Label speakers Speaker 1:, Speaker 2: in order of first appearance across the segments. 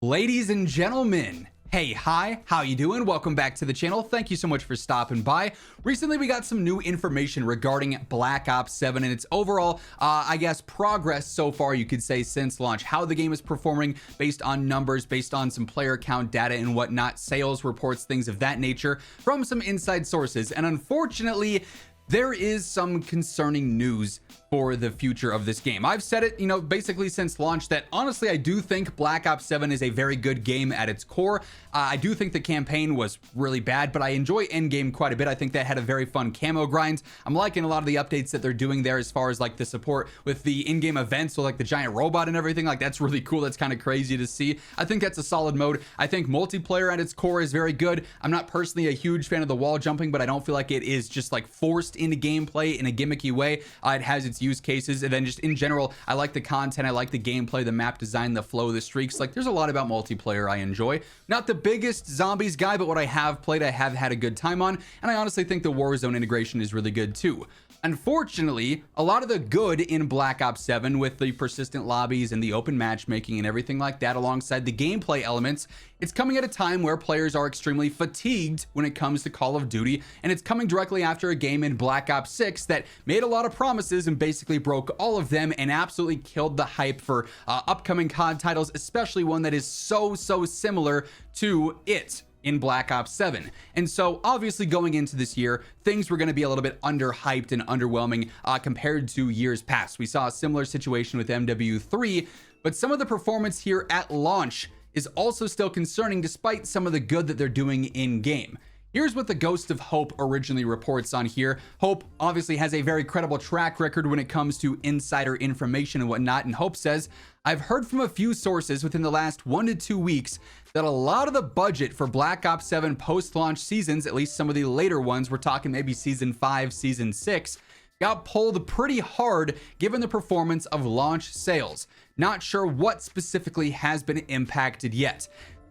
Speaker 1: Ladies and gentlemen, hey, hi, how you doing? Welcome back to the channel. Thank you so much for stopping by. Recently, we got some new information regarding Black Ops 7 and its overall, I guess, progress so far, you could say, since launch. How the game is performing based on numbers, based on some player count data and whatnot, sales reports, things of that nature from some inside sources. And unfortunately, there is some concerning news for the future of this game. I've said it, basically since launch that honestly, I do think Black Ops 7 is a very good game at its core. I do think the campaign was really bad, but I enjoy endgame quite a bit. I think that had a very fun camo grind. I'm liking a lot of the updates that they're doing there as far as like the support with the in-game events, so like the giant robot and everything. Like that's really cool. That's kind of crazy to see. I think that's a solid mode. I think multiplayer at its core is very good. I'm not personally a huge fan of the wall jumping, but I don't feel like it is just like forced into gameplay in a gimmicky way. It has its use cases, and then just in general, I like the content, I like the gameplay, the map design, the flow, the streaks. Like there's a lot about multiplayer I enjoy. Not the biggest zombies guy, but what I have played, I have had a good time on, and I honestly think the Warzone integration is really good too. Unfortunately, a lot of the good in Black Ops 7 with the persistent lobbies and the open matchmaking and everything like that alongside the gameplay elements, it's coming at a time where players are extremely fatigued when it comes to Call of Duty, and it's coming directly after a game in Black Ops 6 that made a lot of promises and basically broke all of them and absolutely killed the hype for upcoming COD titles, especially one that is so similar to it in Black Ops 7. And so obviously going into this year, things were going to be a little bit underhyped and underwhelming compared to years past. We saw a similar situation with MW3, but some of the performance here at launch is also still concerning despite some of the good that they're doing in game. Here's what the Ghost of Hope originally reports on here. Hope obviously has a very credible track record when it comes to insider information and whatnot, and Hope says, I've heard from a few sources within the last 1 to 2 weeks that a lot of the budget for Black Ops 7 post-launch seasons, at least some of the later ones, we're talking maybe Season 5, Season 6, got pulled pretty hard given the performance of launch sales. Not sure what specifically has been impacted yet.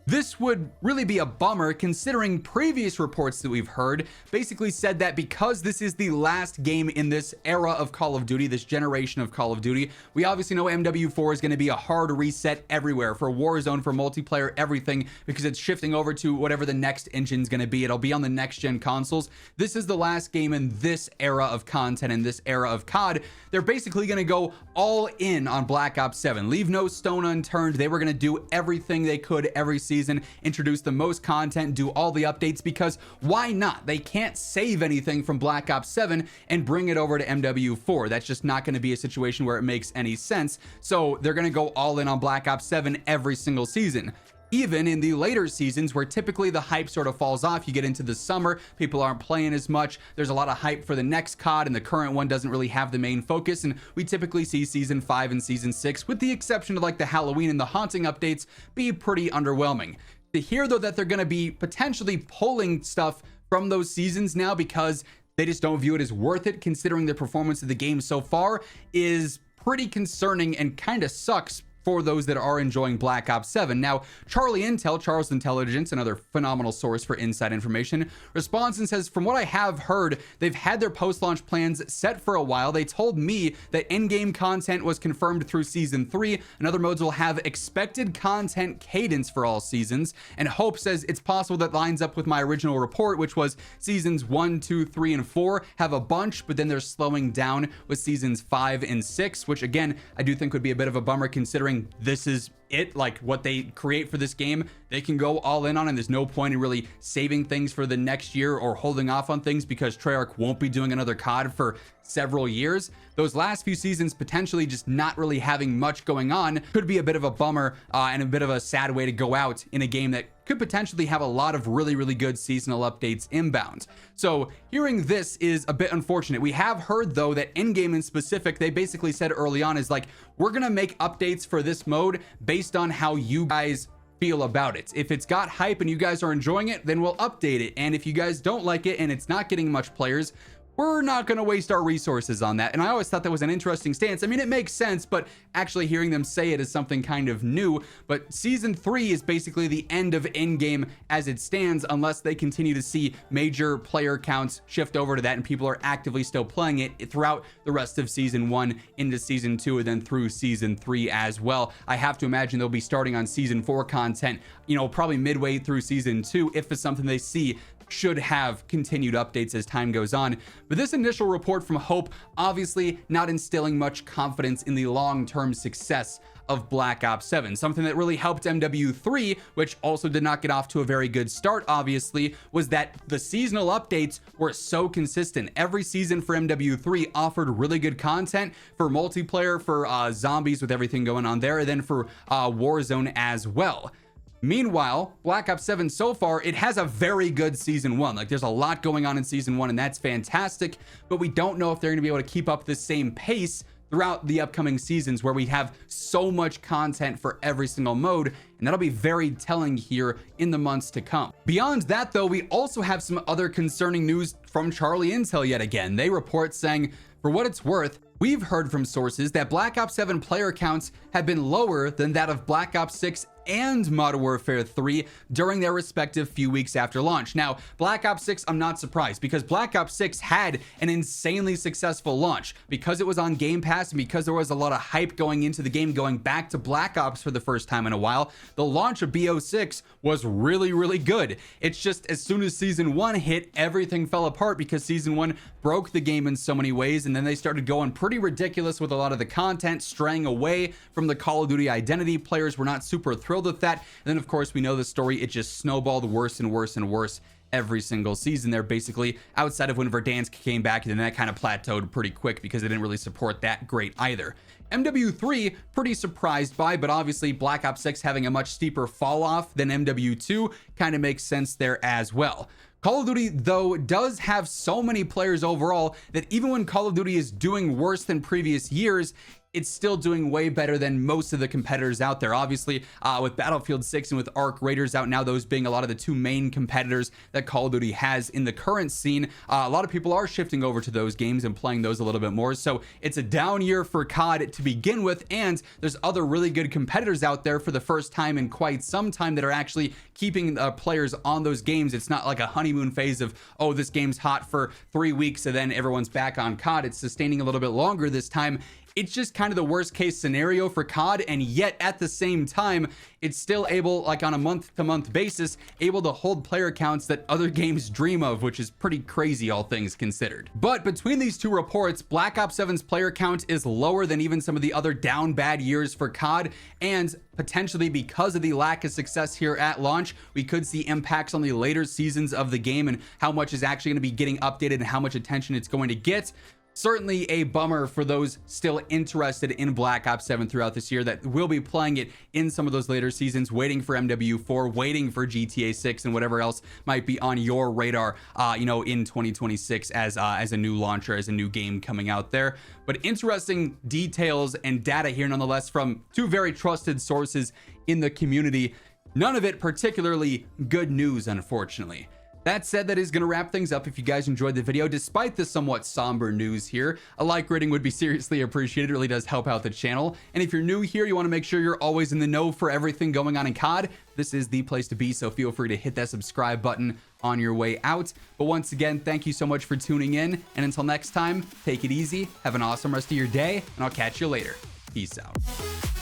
Speaker 1: This would really be a bummer considering previous reports that we've heard basically said that because this is the last game in this era of Call of Duty, this generation of Call of Duty, we obviously know MW4 is going to be a hard reset everywhere for Warzone, for multiplayer, everything, because it's shifting over to whatever the next engine is going to be. It'll be on the next gen consoles. This is the last game in this era of content, in this era of COD. They're basically going to go all in on Black Ops 7. Leave no stone unturned. They were going to do everything they could every season, introduce the most content, do all the updates, because why not? They can't save anything from Black Ops 7 and bring it over to MW4. That's just not going to be a situation where it makes any sense. So they're going to go all in on Black Ops 7 every single season. Even in the later seasons where typically the hype sort of falls off, you get into the summer, people aren't playing as much, there's a lot of hype for the next COD, and the current one doesn't really have the main focus, and we typically see Season 5 and Season 6, with the exception of like the Halloween and the Haunting updates, be pretty underwhelming. To hear though that they're going to be potentially pulling stuff from those seasons now because they just don't view it as worth it considering the performance of the game so far is pretty concerning and kind of sucks for those that are enjoying Black Ops 7. Now, Charles Intelligence, another phenomenal source for inside information, responds and says, from what I have heard, they've had their post-launch plans set for a while. They told me that in-game content was confirmed through Season 3, and other modes will have expected content cadence for all seasons. And Hope says it's possible that lines up with my original report, which was Seasons 1, 2, 3, and 4 have a bunch, but then they're slowing down with Seasons 5 and 6, which again, I do think would be a bit of a bummer considering this is it, like what they create for this game, they can go all in on, and there's no point in really saving things for the next year or holding off on things because Treyarch won't be doing another COD for several years. Those last few seasons potentially just not really having much going on could be a bit of a bummer and a bit of a sad way to go out in a game that could potentially have a lot of really good seasonal updates inbound. So hearing this is a bit unfortunate. We have heard though that in-game in specific, they basically said early on is like, we're gonna make updates for this mode based on how you guys feel about it. If it's got hype and you guys are enjoying it, then we'll update it. And if you guys don't like it and it's not getting much players, we're not going to waste our resources on that. And I always thought that was an interesting stance. I mean, it makes sense, but actually hearing them say it is something kind of new. But season 3 is basically the end of in-game as it stands, unless they continue to see major player counts shift over to that and people are actively still playing it throughout the rest of season 1 into season 2 and then through season 3 as well. I have to imagine they'll be starting on season 4 content, you know, probably midway through season 2 if it's something they see should have continued updates as time goes on. But this initial report from Hope obviously not instilling much confidence in the long-term success of Black Ops 7. Something that really helped MW3, which also did not get off to a very good start, obviously, was that the seasonal updates were so consistent. Every season for MW3 offered really good content for multiplayer, for zombies with everything going on there, and then for Warzone as well. Meanwhile, Black Ops 7 so far, it has a very good season 1. Like, there's a lot going on in season 1 and that's fantastic, but we don't know if they're going to be able to keep up the same pace throughout the upcoming seasons where we have so much content for every single mode, and that'll be very telling here in the months to come. Beyond that though, we also have some other concerning news from Charlie Intel yet again. They report saying, for what it's worth, we've heard from sources that Black Ops 7 player counts have been lower than that of Black Ops 6 and Modern Warfare 3 during their respective few weeks after launch. Now, Black Ops 6, I'm not surprised because Black Ops 6 had an insanely successful launch because it was on Game Pass and because there was a lot of hype going into the game, going back to Black Ops for the first time in a while. The launch of BO6 was really, really good. It's just as soon as season 1 hit, everything fell apart because season 1 broke the game in so many ways, and then they started going pretty ridiculous with a lot of the content, straying away from the Call of Duty identity. Players were not super thrilled with that. And then of course we know the story, it just snowballed worse and worse and worse every single season there, basically, outside of when Verdansk came back, and then that kind of plateaued pretty quick because they didn't really support that great either. MW3, pretty surprised by, but obviously Black Ops 6 having a much steeper fall off than MW2 kind of makes sense there as well. Call of Duty, though, does have so many players overall that even when Call of Duty is doing worse than previous years, it's still doing way better than most of the competitors out there. Obviously, with Battlefield 6 and with Arc Raiders out now, those being a lot of the two main competitors that Call of Duty has in the current scene, a lot of people are shifting over to those games and playing those a little bit more. So it's a down year for COD to begin with, and there's other really good competitors out there for the first time in quite some time that are actually keeping players on those games. It's not like a honeymoon phase of, oh, this game's hot for 3 weeks and then everyone's back on COD. It's sustaining a little bit longer this time. It's just kind of the worst case scenario for COD, and yet at the same time, it's still able, like on a month-to-month basis, able to hold player counts that other games dream of, which is pretty crazy, all things considered. But between these two reports, Black Ops 7's player count is lower than even some of the other down bad years for COD, and potentially because of the lack of success here at launch, we could see impacts on the later seasons of the game and how much is actually going to be getting updated and how much attention it's going to get. Certainly a bummer for those still interested in Black Ops 7 throughout this year that will be playing it in some of those later seasons, waiting for MW4, waiting for GTA 6 and whatever else might be on your radar, you know, in 2026 as a new launcher, as a new game coming out there. But interesting details and data here nonetheless from two very trusted sources in the community. None of it particularly good news, unfortunately. That said, that is going to wrap things up. If you guys enjoyed the video, despite the somewhat somber news here, a like rating would be seriously appreciated. It really does help out the channel. And if you're new here, you want to make sure you're always in the know for everything going on in COD, this is the place to be, so feel free to hit that subscribe button on your way out. But once again, thank you so much for tuning in, and until next time, take it easy, have an awesome rest of your day, and I'll catch you later. Peace out.